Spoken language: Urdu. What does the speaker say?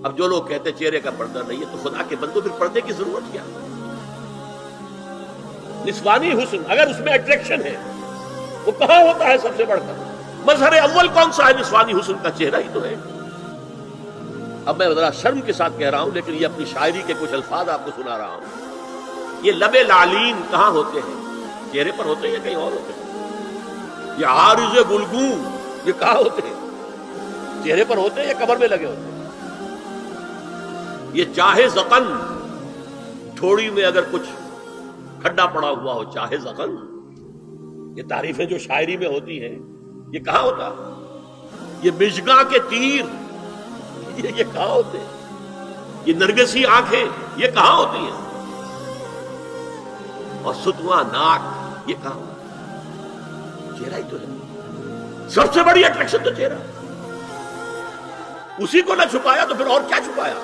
اب جو لوگ کہتے چہرے کا پردہ نہیں ہے تو خدا کے بندوں پھر پردے کی ضرورت کیا؟ نسوانی حسن اگر اس میں اٹریکشن ہے وہ کہاں ہوتا ہے سب سے بڑھ کر؟ مظہر اول کون سا ہے؟ نسوانی حسن کا چہرہ ہی تو ہے۔ اب میں ذرا شرم کے ساتھ کہہ رہا ہوں لیکن یہ اپنی شاعری کے کچھ الفاظ آپ کو سنا رہا ہوں۔ یہ لب لعلین کہاں ہوتے ہیں؟ چہرے پر ہوتے ہیں یا کہیں اور ہوتے ہیں؟ یہ عارض گلگوں یہ کہاں ہوتے ہیں؟ چہرے پر ہوتے ہیں یا کمر میں لگے ہوتے ہیں؟ یہ چاہے زقن ٹھوڑی میں اگر کچھ کھڈا پڑا ہوا ہو، چاہے زقن، یہ تعریفیں جو شاعری میں ہوتی ہیں یہ کہاں ہوتا؟ یہ مژگاں کے تیر یہ کہاں ہوتے ہیں؟ یہ نرگسی آنکھیں یہ کہاں ہوتی ہیں؟ اور ستواں ناک یہ کہاں ہوتا ہے؟ چہرہ ہی تو ہے، سب سے بڑی اٹریکشن تو چہرہ، اسی کو نہ چھپایا تو پھر اور کیا چھپایا؟